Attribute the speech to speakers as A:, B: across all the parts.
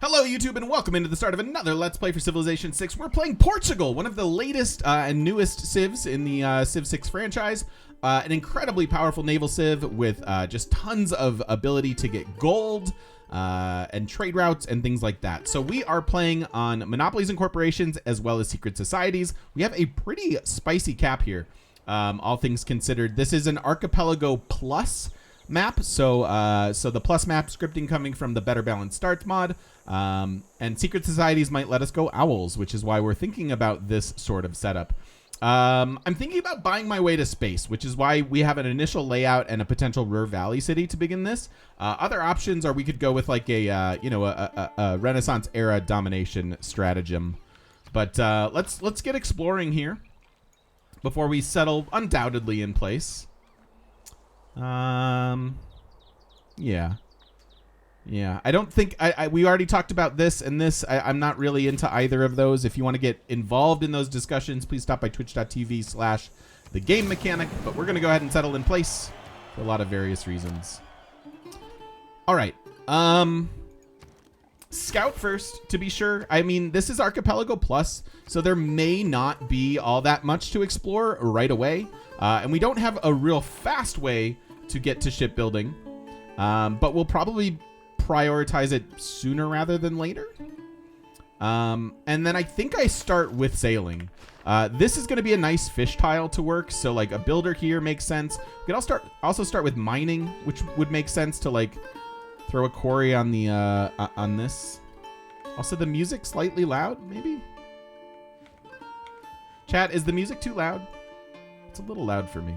A: Hello YouTube and welcome into the start of another Let's Play for Civilization 6. We're playing Portugal, one of the latest and newest civs in the Civ 6 franchise. An incredibly powerful naval civ with just tons of ability to get gold and trade routes and things like that. So we are playing on monopolies and corporations as well as secret societies. We have a pretty spicy cap here, all things considered. This is an Archipelago Plus map, so the plus map scripting coming from the Better Balanced Starts mod, and secret societies might let us go owls, which is why we're thinking about this sort of setup. I'm thinking about buying my way to space, which is why we have an initial layout and a potential Ruhr Valley city to begin this. Other options are we could go with like a Renaissance era domination stratagem, but let's get exploring here before we settle undoubtedly in place. Yeah, I don't think we already talked about this and this. I'm not really into either of those. If you want to get involved in those discussions, please stop by twitch.tv/thegamemechanic, but we're going to go ahead and settle in place for a lot of various reasons. All right. Scout first, to be sure. I mean, this is Archipelago Plus, so there may not be all that much to explore right away. And we don't have a real fast way to get to shipbuilding, but we'll probably prioritize it sooner rather than later. And then I think I start with sailing. This is going to be a nice fish tile to work, so like a builder here makes sense. We could also start with mining, which would make sense to like throw a quarry on the on this. Also, the music slightly loud, maybe. Chat, is the music too loud? It's a little loud for me.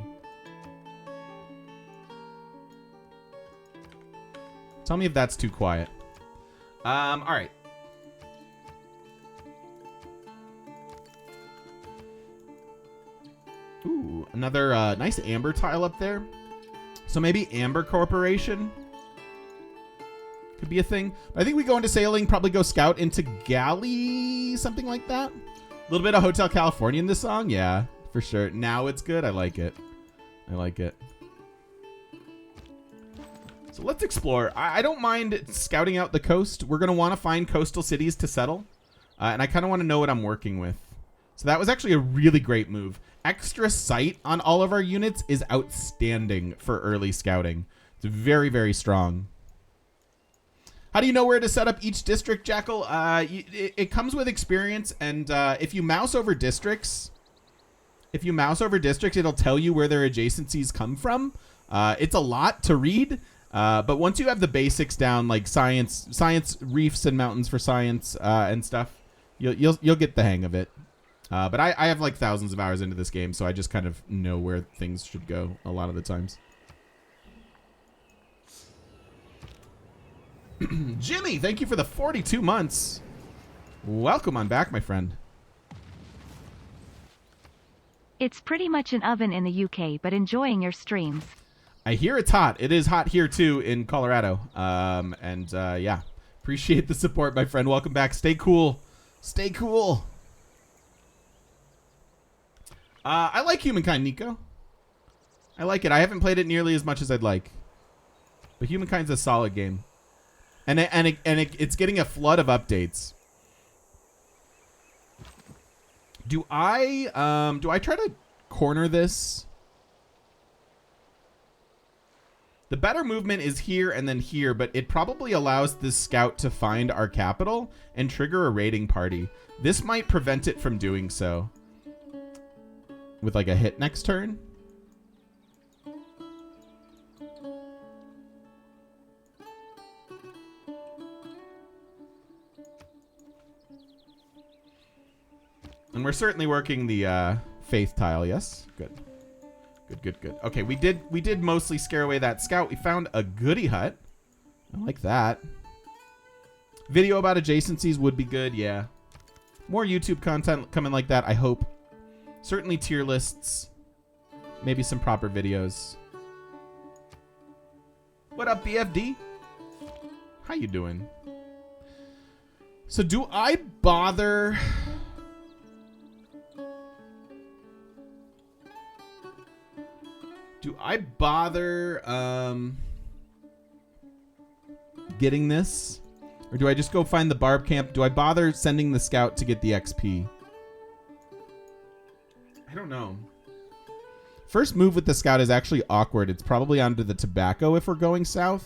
A: Tell me if that's too quiet. All right. Ooh, another nice amber tile up there. So maybe Amber Corporation could be a thing. But I think we go into sailing, probably go scout into galley, something like that. A little bit of Hotel California in this song. Yeah, for sure. Now it's good. I like it. I like it. So let's explore. I don't mind scouting out the coast. We're going to want to find coastal cities to settle. And I kind of want to know what I'm working with. So that was actually a really great move. Extra sight on all of our units is outstanding for early scouting. It's very, very strong. How do you know where to set up each district, Jackal? It comes with experience. And if you mouse over districts, it'll tell you where their adjacencies come from. It's a lot to read. But once you have the basics down, like science reefs and mountains for science and stuff, you'll get the hang of it. But I have like thousands of hours into this game, so I just kind of know where things should go a lot of the times. Jimmy, thank you for the 42 months. Welcome on back, my friend.
B: It's pretty much an oven in the UK, but enjoying your streams.
A: I hear it's hot. It is hot here too in Colorado. Yeah, appreciate the support, my friend. Welcome back. Stay cool. Stay cool. I like Humankind, Nico. I like it. I haven't played it nearly as much as I'd like, but Humankind's a solid game, and it's getting a flood of updates. Do I try to corner this? The better movement is here and then here, but it probably allows this scout to find our capital and trigger a raiding party. This might prevent it from doing so with like a hit next turn. And we're certainly working the faith tile, yes? Good. Good. Okay, we did mostly scare away that scout. We found a goody hut. I like that. Video about adjacencies would be good, yeah. More YouTube content coming like that, I hope. Certainly tier lists. Maybe some proper videos. What up, BFD? How you doing? So do I bother... getting this? Or do I just go find the barb camp? Do I bother sending the scout to get the XP? I don't know. First move with the scout is actually awkward. It's probably onto the tobacco if we're going south.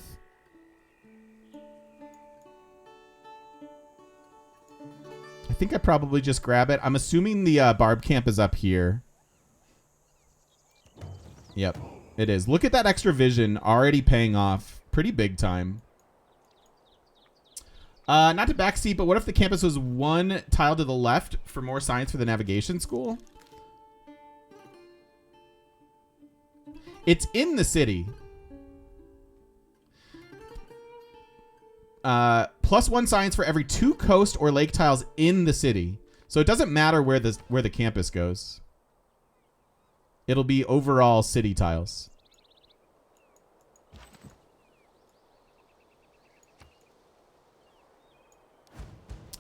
A: I think I probably just grab it. I'm assuming the barb camp is up here. Yep, it is. Look at that extra vision already paying off pretty big time. Not to backseat, but what if the campus was one tile to the left for more science for the navigation school? It's in the city. +1 science for every 2 coast or lake tiles in the city. So it doesn't matter where the campus goes. It'll be overall city tiles.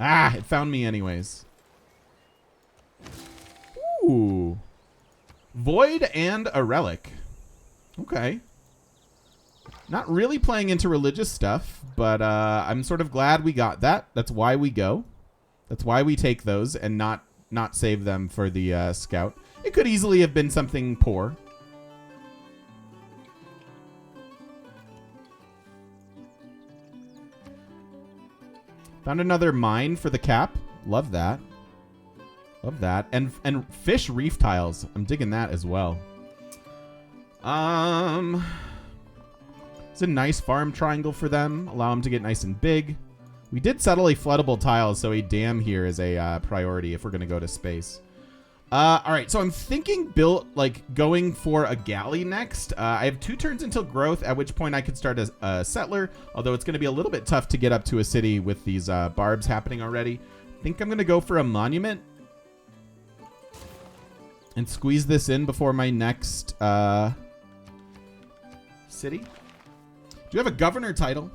A: Ah, it found me anyways. Ooh. Void and a relic. Okay. Not really playing into religious stuff, but I'm sort of glad we got that. That's why we go. That's why we take those and not save them for the scout. It could easily have been something poor. Found another mine for the cap. Love that. Love that. And fish reef tiles. I'm digging that as well. It's a nice farm triangle for them. Allow them to get nice and big. We did settle a floodable tile, so a dam here is a priority if we're going to go to space. All right, so I'm thinking going for a galley next. I have 2 turns until growth, at which point I could start a settler, although it's going to be a little bit tough to get up to a city with these barbs happening already. I think I'm going to go for a monument and squeeze this in before my next city. Do you have a governor title?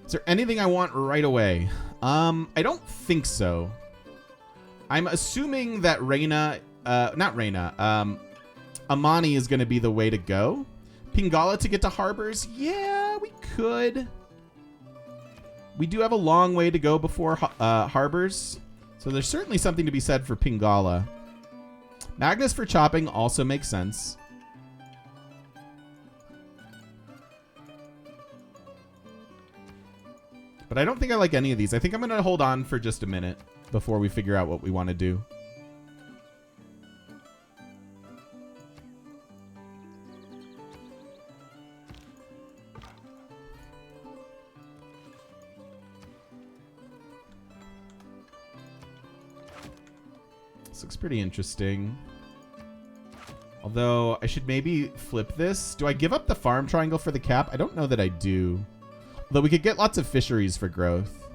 A: Is there anything I want right away? I don't think so. I'm assuming that Amani is going to be the way to go. Pingala to get to harbors? Yeah, we could. We do have a long way to go before harbors. So there's certainly something to be said for Pingala. Magnus for chopping also makes sense. But I don't think I like any of these. I think I'm going to hold on for just a minute before we figure out what we want to do. This looks pretty interesting. Although I should maybe flip this. Do I give up the farm triangle for the cap? I don't know that I do. Although we could get lots of fisheries for growth.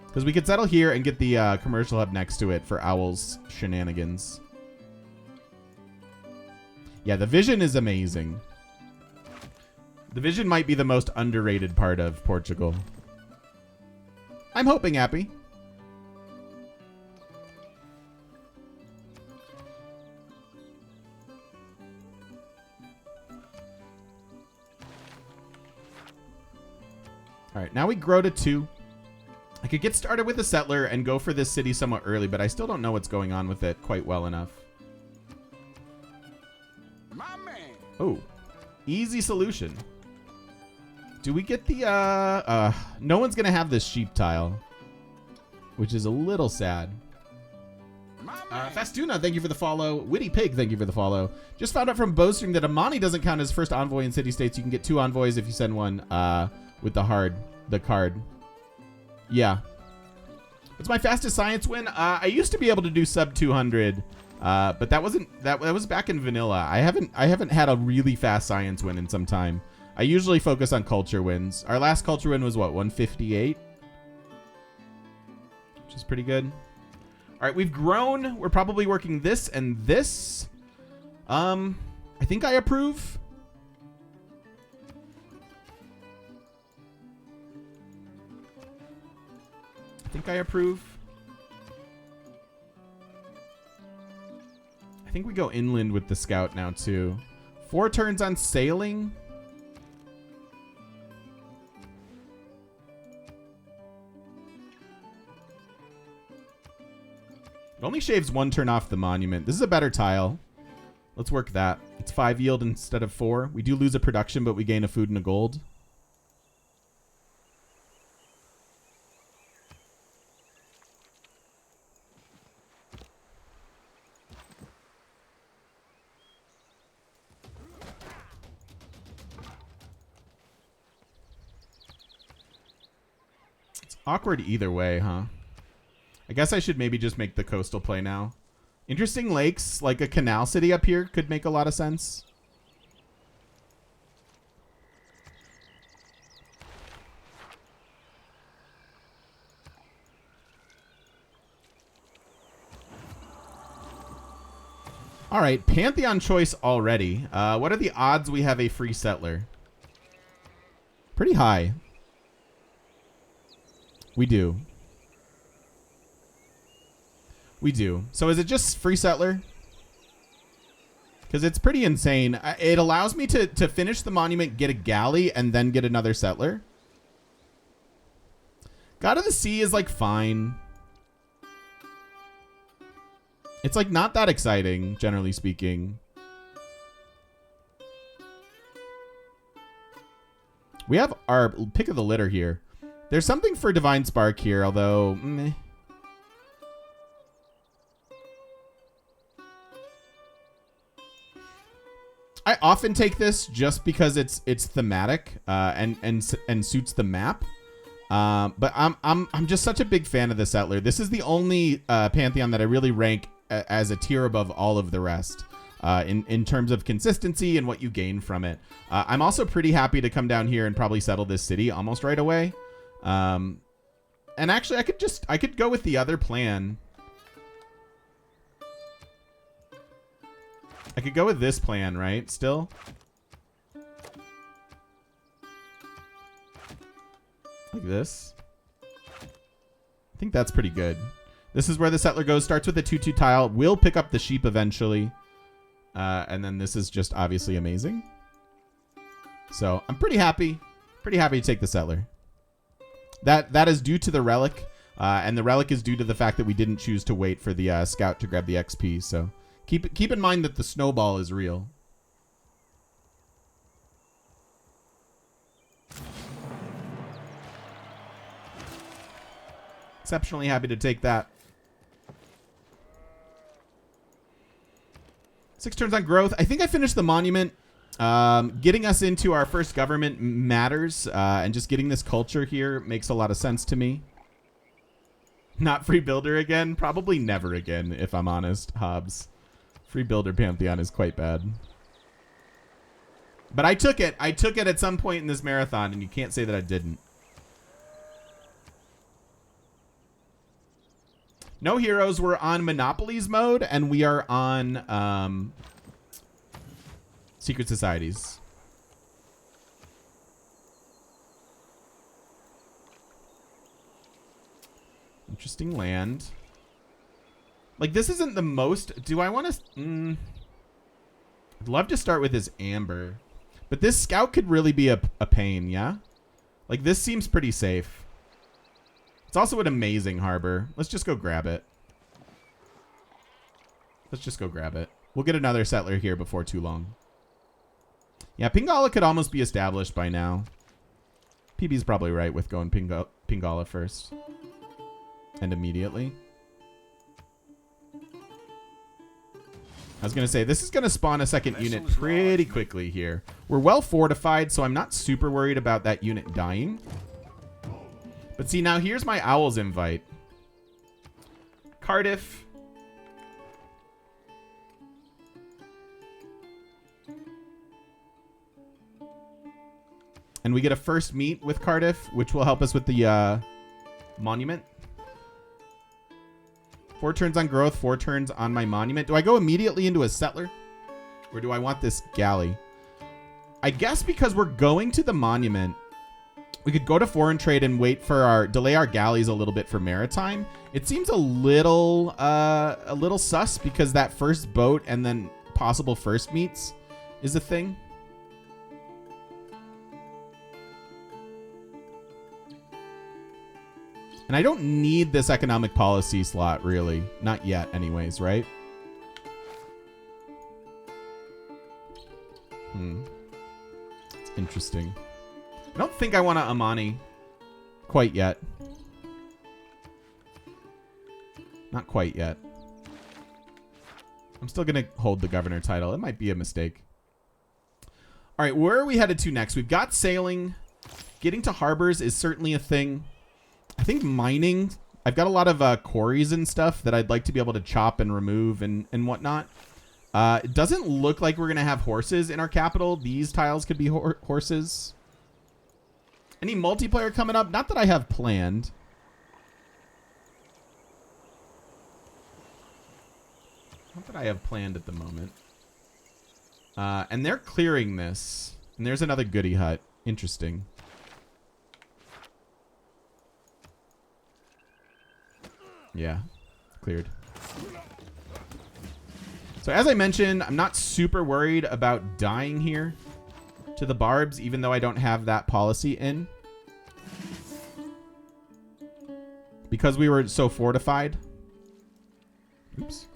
A: Because we could settle here and get the commercial hub next to it for Owl's shenanigans. Yeah, the vision is amazing. The vision might be the most underrated part of Portugal. I'm hoping, Appy. All right, now we grow to 2. I could get started with a settler and go for this city somewhat early, but I still don't know what's going on with it quite well enough. My man. Oh, easy solution. Do we get the, no one's going to have this sheep tile, which is a little sad. Fastuna, thank you for the follow. Witty Pig, thank you for the follow. Just found out from Bowstring that Amani doesn't count as first envoy in city-states. You can get 2 envoys if you send one, with the card. Yeah. It's my fastest science win. I used to be able to do sub 200, but that was back in vanilla. I haven't had a really fast science win in some time. I usually focus on culture wins. Our last culture win was what, 158? Which is pretty good. All right, we've grown. We're probably working this and this. I think I approve. I think we go inland with the scout now too. 4 turns on sailing. It only shaves 1 turn off the monument. This is a better tile. Let's work that. It's 5 yield instead of 4. We do lose a production, but we gain a food and a gold. It's awkward either way, huh? I guess I should maybe just make the coastal play now. Interesting lakes, like a canal city up here, could make a lot of sense. All right, Pantheon choice already. What are the odds we have a free settler? Pretty high. We do. We do. So is it just free settler? Because it's pretty insane. It allows me to finish the monument, get a galley, and then get another settler. God of the Sea is like fine. It's like not that exciting, generally speaking. We have our pick of the litter here. There's something for Divine Spark here, although meh. I often take this just because it's thematic and suits the map. But I'm just such a big fan of the settler. This is the only Pantheon that I really rank as a tier above all of the rest in terms of consistency and what you gain from it. I'm also pretty happy to come down here and probably settle this city almost right away. And actually, I could go with the other plan. I could go with this plan, right? Still? Like this. I think that's pretty good. This is where the settler goes. Starts with a 2/2 tile. Will pick up the sheep eventually. And then this is just obviously amazing. So I'm pretty happy. Pretty happy to take the settler. That is due to the relic. And the relic is due to the fact that we didn't choose to wait for the scout to grab the XP. So keep in mind that the snowball is real. Exceptionally happy to take that. 6 turns on growth. I think I finished the monument. Getting us into our first government matters. And just getting this culture here makes a lot of sense to me. Not free builder again? Probably never again, if I'm honest, Hobbs. Free builder Pantheon is quite bad. But I took it. I took it at some point in this marathon, and you can't say that I didn't. No heroes. We're on Monopolies mode, and we are on Secret Societies. Interesting land. Like, this isn't the most... Do I want to... I'd love to start with his Amber. But this scout could really be a pain, yeah? Like, this seems pretty safe. It's also an amazing harbor. Let's just go grab it. Let's just go grab it. We'll get another settler here before too long. Yeah, Pingala could almost be established by now. PB's probably right with going Pingala first. And immediately. I was going to say, this is going to spawn a second unit pretty quickly here. We're well fortified, so I'm not super worried about that unit dying. But see, now here's my Owl's invite. Cardiff. And we get a first meet with Cardiff, which will help us with the monument. 4 turns on growth, 4 turns on my monument. Do I go immediately into a settler? Or do I want this galley? I guess because we're going to the monument, we could go to foreign trade and wait for delay our galleys a little bit for maritime. It seems a little sus because that first boat and then possible first meets is a thing. And I don't need this economic policy slot, really. Not yet, anyways, right? It's interesting. I don't think I want to Amani quite yet. Not quite yet. I'm still going to hold the governor title. It might be a mistake. All right, where are we headed to next? We've got sailing. Getting to harbors is certainly a thing. I think mining. I've got a lot of quarries and stuff that I'd like to be able to chop and remove and whatnot. It doesn't look like we're going to have horses in our capital. These tiles could be horses. Any multiplayer coming up? Not that I have planned. Not that I have planned at the moment. And they're clearing this. And there's another goodie hut. Interesting. Yeah, cleared. So as I mentioned, I'm not super worried about dying here to the barbs, even though I don't have that policy in. Because we were so fortified. Oops.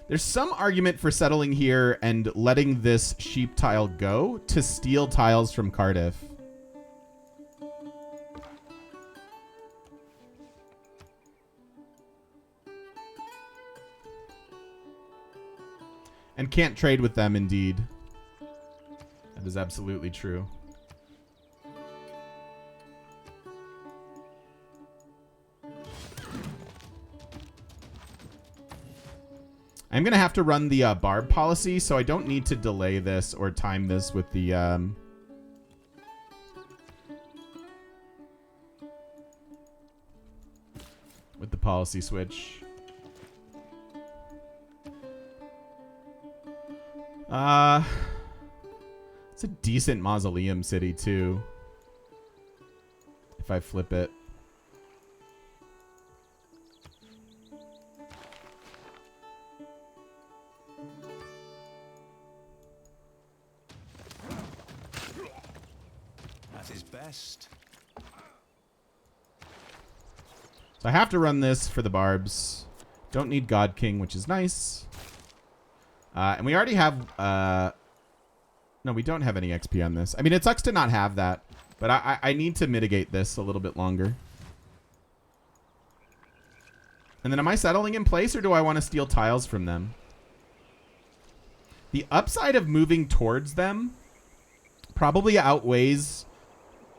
A: There's some argument for settling here and letting this sheep tile go to steal tiles from Cardiff. And can't trade with them, indeed. That is absolutely true. I'm going to have to run the barb policy, so I don't need to delay this or time this with the... with the policy switch. It's a decent mausoleum city, too. If I flip it.
C: Best.
A: So I have to run this for the barbs. Don't need God King, which is nice. And we already have... no, we don't have any XP on this. I mean, it sucks to not have that. But I need to mitigate this a little bit longer. And then am I settling in place, or do I want to steal tiles from them? The upside of moving towards them probably outweighs...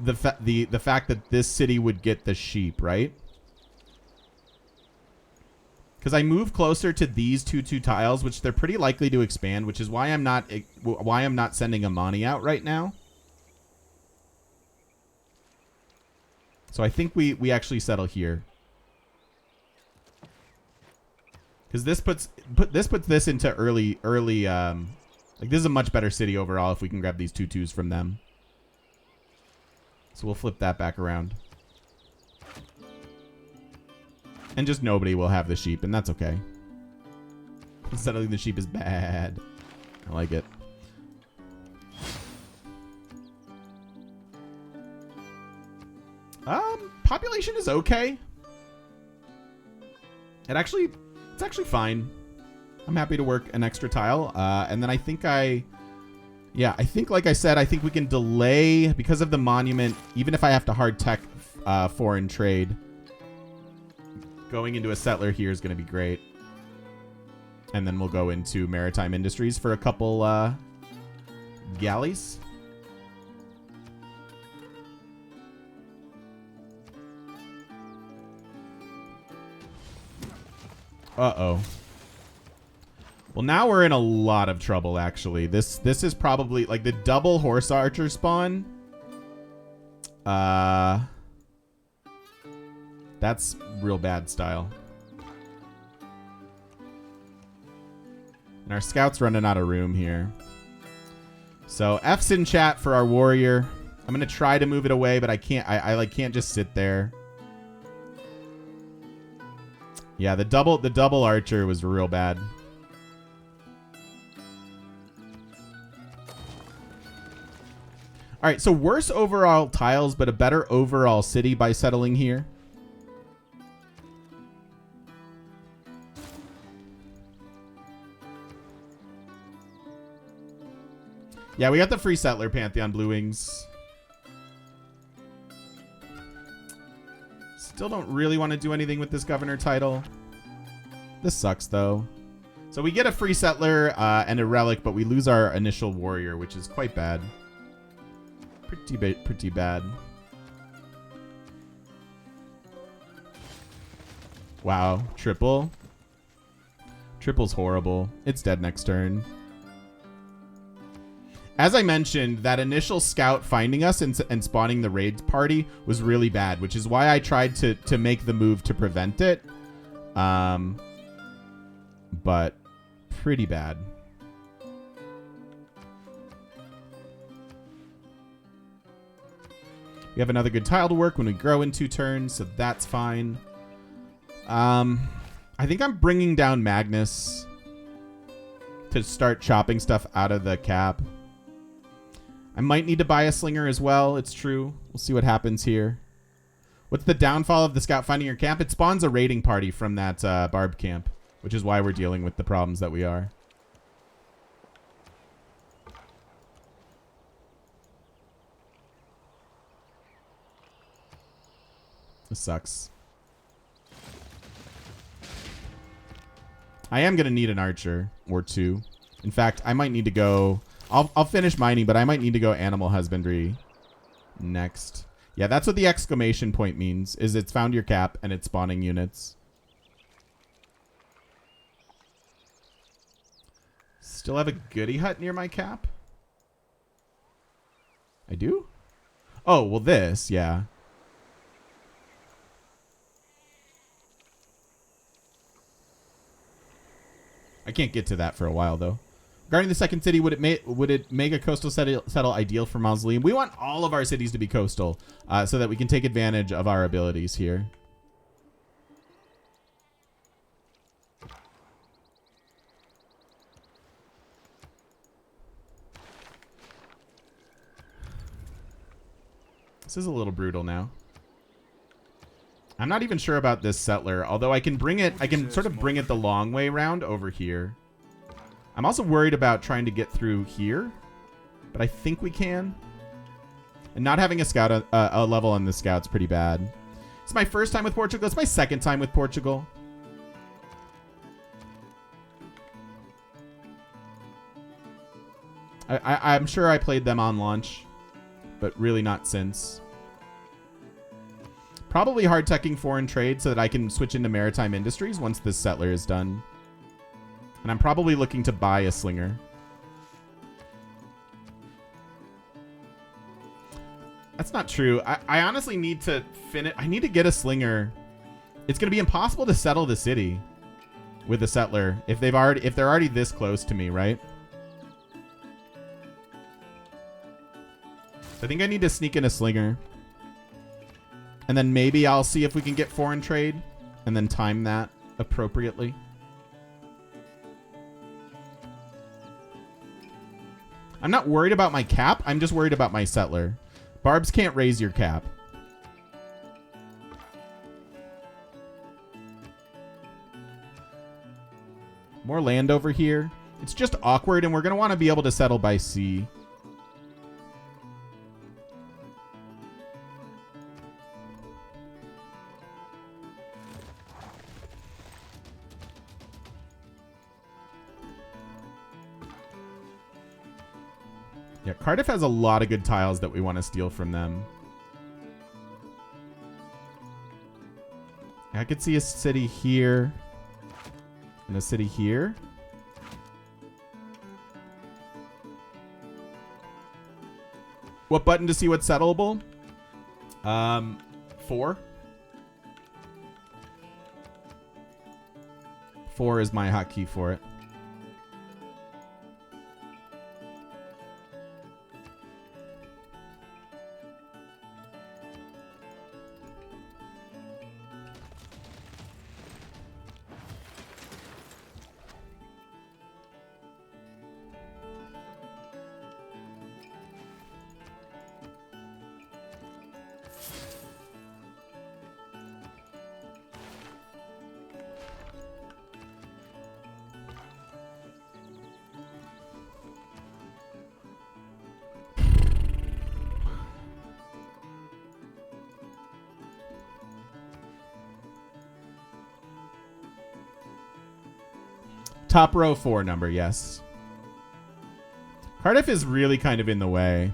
A: the fact that this city would get the sheep, right? Because I move closer to these two tiles, which they're pretty likely to expand, which is why I'm not sending Amani out right now. So I think we actually settle here. Because this puts this into early like this is a much better city overall if we can grab these 2/2s from them. So we'll flip that back around. And just nobody will have the sheep, and that's okay. Settling the sheep is bad. I like it. Population is okay. It's actually fine. I'm happy to work an extra tile. And then I think yeah, I think, like I said, I think we can delay because of the monument, even if I have to hard tech foreign trade. Going into a settler here is going to be great. And then we'll go into maritime industries for a couple galleys. Uh-oh. Well, now we're in a lot of trouble, actually. This is probably, like, the double horse archer spawn. That's real bad style. And our scout's running out of room here. So F's in chat for our warrior. I'm going to try to move it away, but I can't. I like can't just sit there. Yeah, the double archer was real bad. All right, so worse overall tiles, but a better overall city by settling here. Yeah, we got the free settler Pantheon Blue Wings. Still don't really want to do anything with this governor title. This sucks, though. So we get a free settler and a relic, but we lose our initial warrior, which is quite bad. Pretty bad. Wow, triple. Triple's horrible. It's dead next turn. As I mentioned, that initial scout finding us and spawning the raid party was really bad, which is why I tried to make the move to prevent it. But pretty bad. We have another good tile to work when we grow in 2 turns, so that's fine. I think I'm bringing down Magnus to start chopping stuff out of the cap. I might need to buy a slinger as well. It's true. We'll see what happens here. What's the downfall of the scout finding your camp? It spawns a raiding party from that barb camp, which is why we're dealing with the problems that we are. This sucks. I am going to need an archer or 2. In fact, I might need to go... I'll finish mining, but I might need to go animal husbandry next. Yeah, that's what the exclamation point means, is it's found your cap and it's spawning units. Still have a goody hut near my cap? I do? Oh, well this, yeah. I can't get to that for a while, though. Regarding the second city, would it make a coastal settle ideal for Mausoleum? We want all of our cities to be coastal so that we can take advantage of our abilities here. This is a little brutal now. I'm not even sure about this settler, although I can bring it, I can sort of bring it the long way around over here. I'm also worried about trying to get through here, but I think we can. And not having a scout, a level on the scout's pretty bad. It's my first time with Portugal. It's my second time with Portugal. I'm sure I played them on launch, but really not since. Probably hard teching foreign trade so that I can switch into maritime industries once this settler is done. And I'm probably looking to buy a slinger. That's not true. I honestly need to finish. I need to get a slinger. It's going to be impossible to settle the city with a settler if they're already this close to me, right? So I think I need to sneak in a slinger. And then maybe I'll see if we can get foreign trade and then time that appropriately. I'm not worried about my cap. I'm just worried about my settler. Barbs can't raise your cap. More land over here. It's just awkward, and we're going to want to be able to settle by sea. Yeah, Cardiff has a lot of good tiles that we want to steal from them. I could see a city here and a city here. What button to see what's settleable? 4. 4 is my hotkey for it. Top row 4 number, yes. Cardiff is really kind of in the way.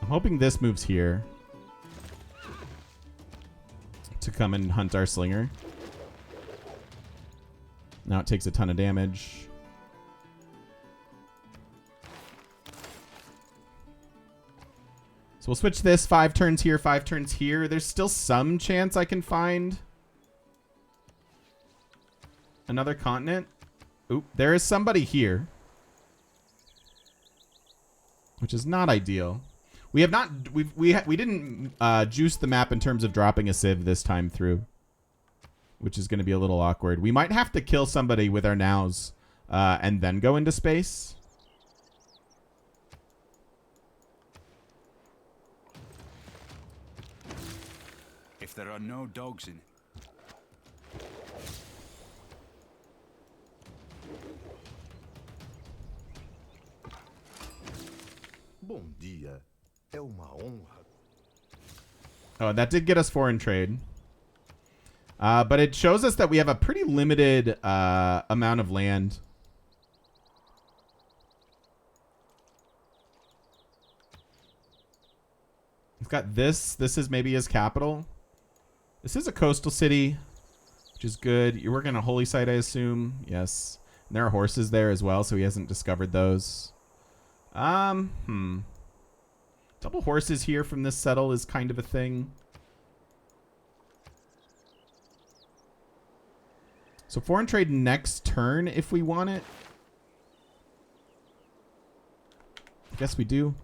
A: I'm hoping this moves here to come and hunt our slinger. Now it takes a ton of damage. So we'll switch this 5 turns here, 5 turns here. There's still some chance I can find another continent. Oop, there is somebody here, which is not ideal. We have not we didn't juice the map in terms of dropping a civ this time through, which is going to be a little awkward. We might have to kill somebody with our nows and then go into space.
C: If there are no dogs in.
D: Bom dia. É uma honra.
A: Oh, that did get us foreign trade. But it shows us that we have a pretty limited amount of land. We've got this. This is maybe his capital. This is a coastal city, which is good. You're working on a holy site, I assume. Yes. And there are horses there as well, so he hasn't discovered those. Double horses here from this settle is kind of a thing. So foreign trade next turn if we want it. I guess we do.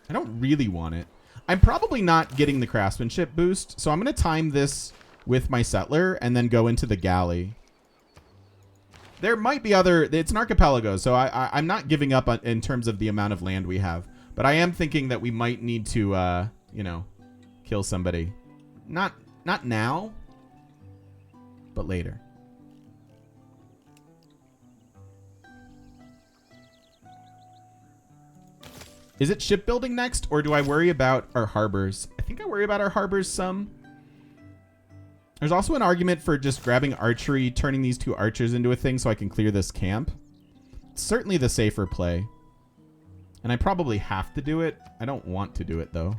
A: I don't really want it. I'm probably not getting the craftsmanship boost, so I'm going to time this with my settler and then go into the galley. There might be other... It's an archipelago, so I'm not giving up on, in terms of the amount of land we have. But I am thinking that we might need to, you know, kill somebody. Not now, but later. Is it shipbuilding next, or do I worry about our harbors? I think I worry about our harbors some. There's also an argument for just grabbing archery, turning these 2 archers into a thing so I can clear this camp. It's certainly the safer play. And I probably have to do it. I don't want to do it, though.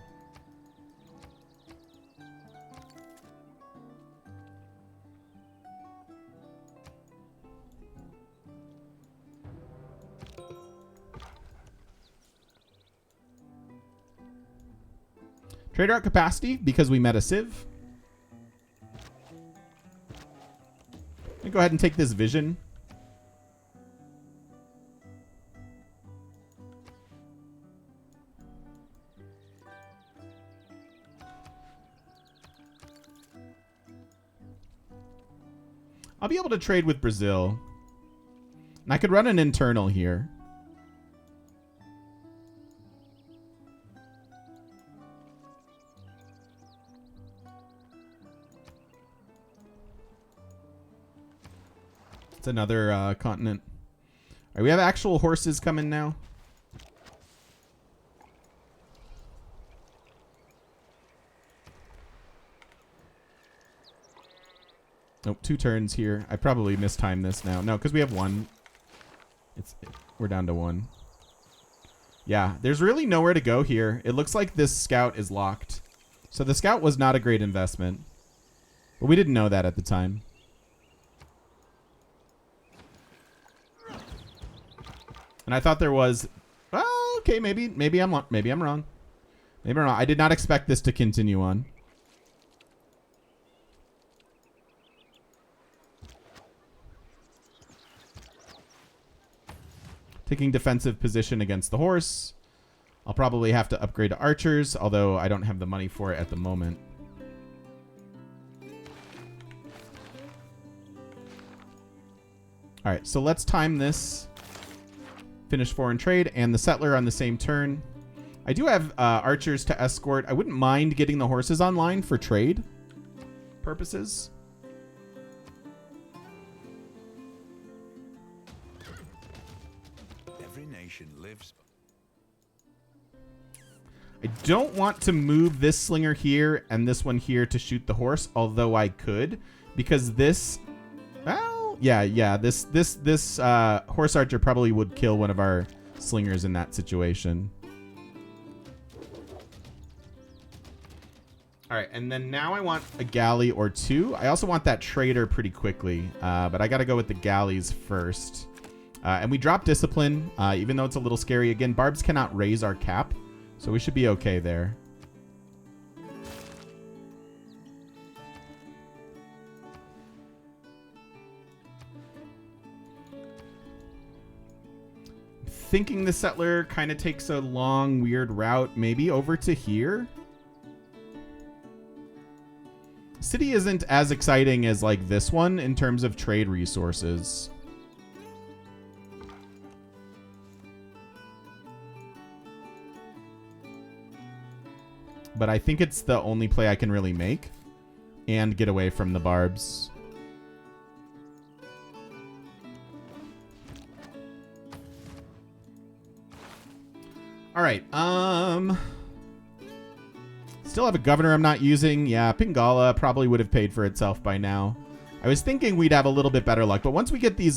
A: Trader out capacity because we met a civ. Let me go ahead and take this vision. I'll be able to trade with Brazil. And I could run an internal here. It's another continent. All right, we have actual horses coming now. Nope, 2 turns here. I probably mistimed this now. No, because we have 1. We're down to 1. Yeah, there's really nowhere to go here. It looks like this scout is locked. So the scout was not a great investment. But we didn't know that at the time. And I thought there was... Oh, okay, maybe I'm wrong. Maybe I'm wrong. I did not expect this to continue on. Taking defensive position against the horse. I'll probably have to upgrade to archers, although I don't have the money for it at the moment. All right, so let's time this. Finish foreign trade and the settler on the same turn. I do have archers to escort. I wouldn't mind getting the horses online for trade purposes.
C: Every nation lives.
A: I don't want to move this slinger here and this one here to shoot the horse, although I could, because this, well, yeah, this horse archer probably would kill one of our slingers in that situation. All right, and then now I want a galley or two. I also want that trader pretty quickly, but I got to go with the galleys first. And we drop discipline, even though it's a little scary. Again, barbs cannot raise our cap, so we should be okay there. Thinking the settler kind of takes a long, weird route, maybe over to here. City isn't as exciting as like this one in terms of trade resources. But I think it's the only play I can really make and get away from the barbs. All right. Still have a governor I'm not using. Yeah, Pingala probably would have paid for itself by now. I was thinking we'd have a little bit better luck, but once we get these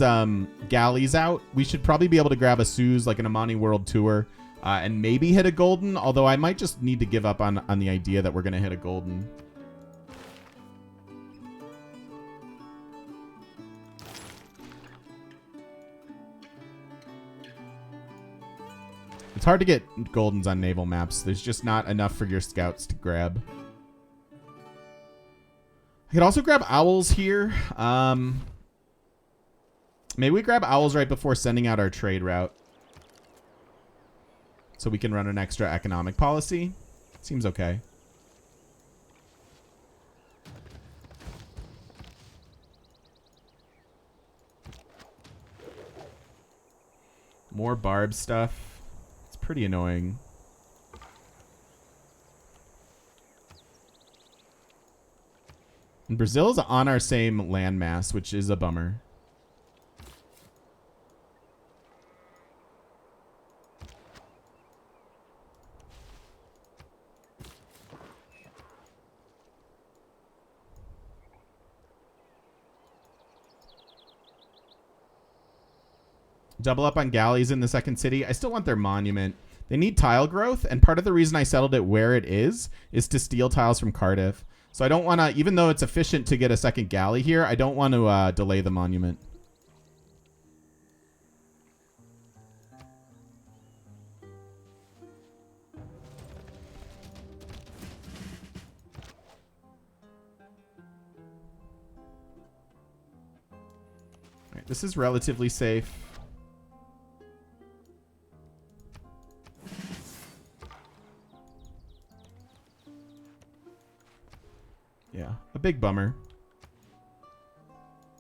A: galleys out, we should probably be able to grab a Suze like an Amani World Tour and maybe hit a golden, although I might just need to give up on the idea that we're going to hit a golden. It's hard to get goldens on naval maps. There's just not enough for your scouts to grab. I could also grab owls here. Maybe we grab owls right before sending out our trade route, so we can run an extra economic policy. Seems okay. More barb stuff. Pretty annoying. And Brazil's on our same landmass, which is a bummer. Double up on galleys in the second city. I still want their monument. They need tile growth, and part of the reason I settled it where it is to steal tiles from Cardiff. So I don't want to, even though it's efficient to get a second galley here, I don't want to delay the monument. All right, this is relatively safe. Yeah, a big bummer.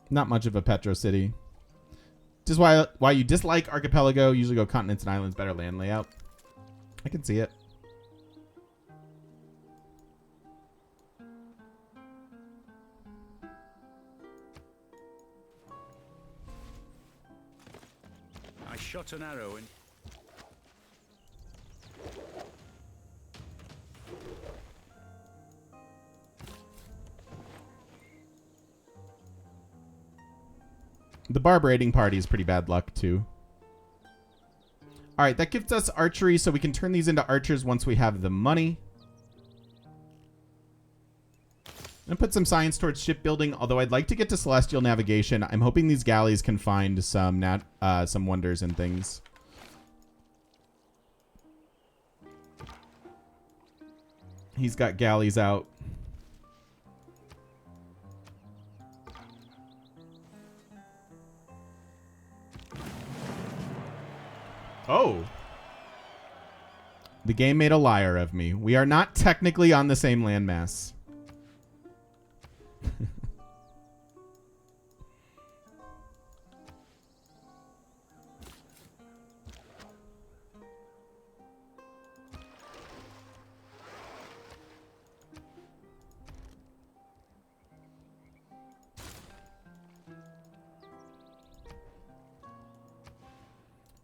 A: Not much of a Petro city. Just why you dislike Archipelago, usually go continents and islands, better land layout. I can see it.
C: I shot an arrow in.
A: The barb raiding party is pretty bad luck, too. All right, that gives us archery, so we can turn these into archers once we have the money. I'm going to put some science towards shipbuilding, although I'd like to get to celestial navigation. I'm hoping these galleys can find some wonders and things. He's got galleys out. Oh. The game made a liar of me. We are not technically on the same landmass.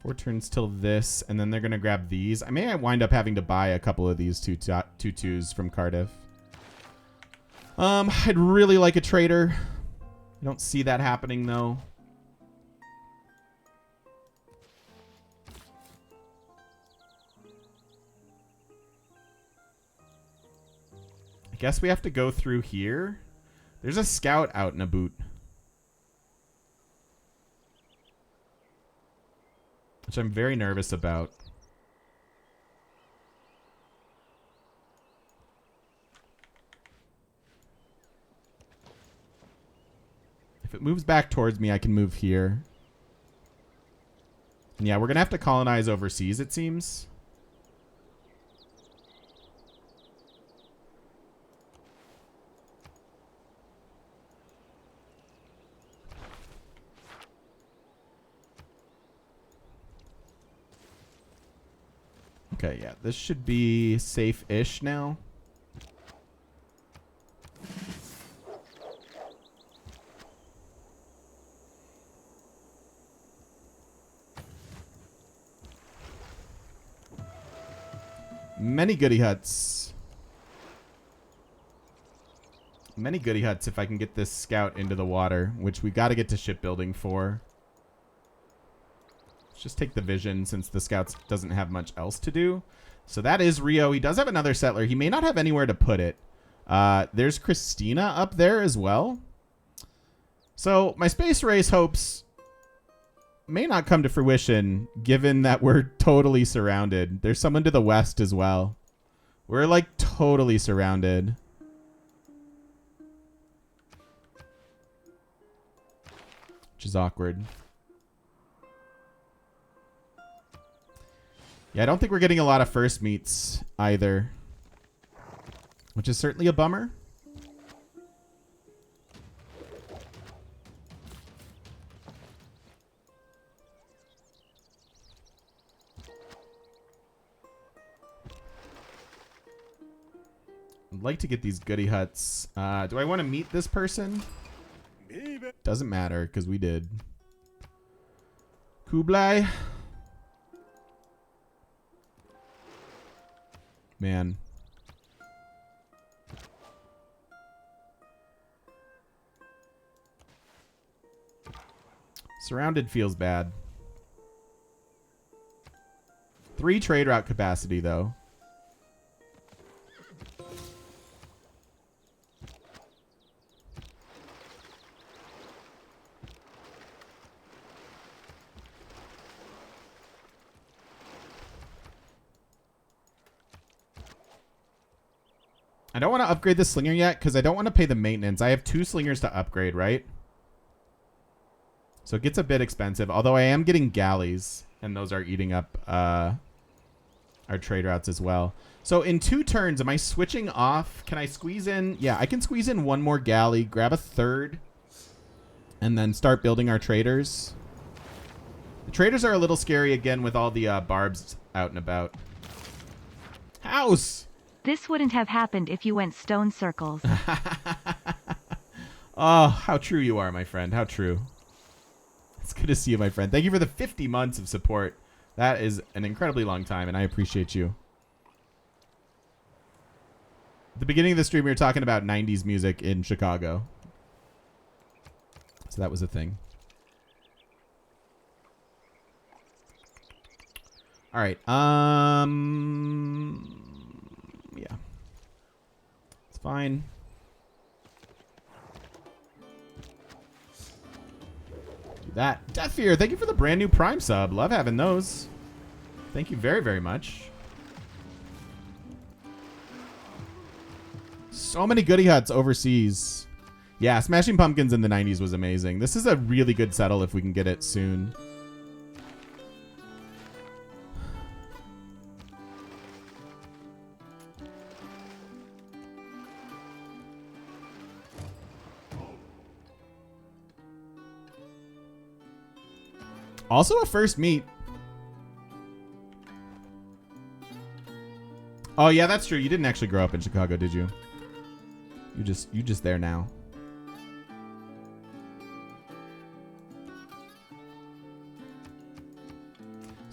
A: 4 turns till this, and then they're going to grab these. I may wind up having to buy a couple of these 2/2s from Cardiff. I'd really like a trader. I don't see that happening, though. I guess we have to go through here. There's a scout out in a boot, which I'm very nervous about. If it moves back towards me, I can move here. And yeah, we're going to have to colonize overseas, it seems. Okay, yeah, this should be safe-ish now. Many goody huts. Many goody huts if I can get this scout into the water, which we got to get to shipbuilding for. Let's just take the vision since the scouts doesn't have much else to do. So that is Rio. He does have another settler. He may not have anywhere to put it. There's Christina up there as well. So my space race hopes may not come to fruition given that we're totally surrounded. There's someone to the west as well. We're like totally surrounded. Which is awkward. Yeah, I don't think we're getting a lot of first meets either, which is certainly a bummer. I'd like to get these goody huts. Do I want to meet this person? Doesn't matter because we did. Kublai. Man. Surrounded feels bad. 3 trade route capacity, though. I don't want to upgrade the slinger yet because I don't want to pay the maintenance. I have 2 slingers to upgrade, right? So it gets a bit expensive, although I am getting galleys, and those are eating up our trade routes as well. So in 2 turns, am I switching off? Can I squeeze in? Yeah, I can squeeze in 1 more galley, grab a 3rd, and then start building our traders. The traders are a little scary again with all the barbs out and about. House!
B: This wouldn't have happened if you went stone circles.
A: Oh, how true you are, my friend. How true. It's good to see you, my friend. Thank you for the 50 months of support. That is an incredibly long time, and I appreciate you. At the beginning of the stream, we were talking about 90s music in Chicago. So that was a thing. All right. Yeah. It's fine. Do that. Death Fear, thank you for the brand new Prime sub. Love having those. Thank you very, very much. So many goody huts overseas. Yeah, Smashing Pumpkins in the 90s was amazing. This is a really good settle if we can get it soon. Also a first meet. Oh yeah, that's true. You didn't actually grow up in Chicago, did you? You just there now.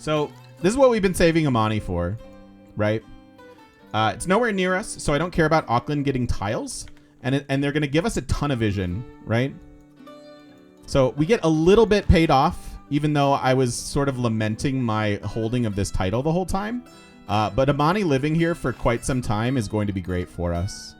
A: So this is what we've been saving Amani for, right? It's nowhere near us, so I don't care about Auckland getting tiles. And they're going to give us a ton of vision, right? So we get a little bit paid off, even though I was sort of lamenting my holding of this title the whole time. But Amani living here for quite some time is going to be great for us.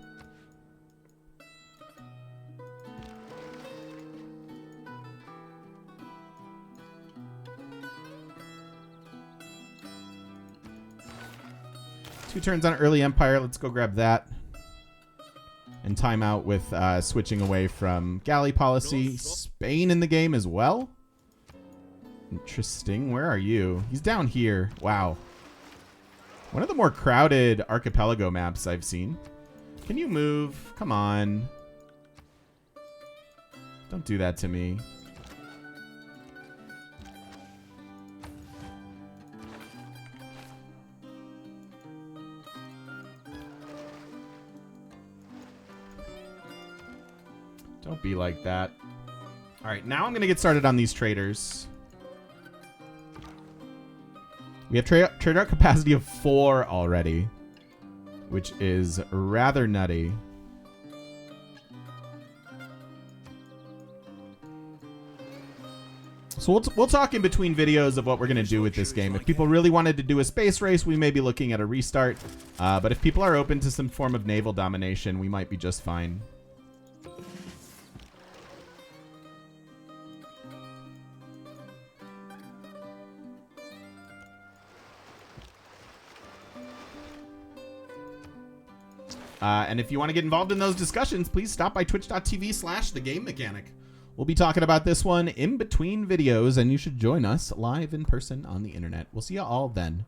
A: Two turns on early Empire. Let's go grab that. And time out with switching away from galley policy. Spain in the game as well. Interesting. Where are you? He's down here. Wow. One of the more crowded archipelago maps I've seen. Can you move? Come on. Don't do that to me. Don't be like that. All right, now I'm going to get started on these traders. We have trade out capacity of 4 already, which is rather nutty. So we'll talk in between videos of what we're going to do with this game. If people really wanted to do a space race, we may be looking at a restart. But if people are open to some form of naval domination, we might be just fine. And if you want to get involved in those discussions, please stop by twitch.tv/thegamemechanic. We'll be talking about this one in between videos, and you should join us live in person on the internet. We'll see you all then.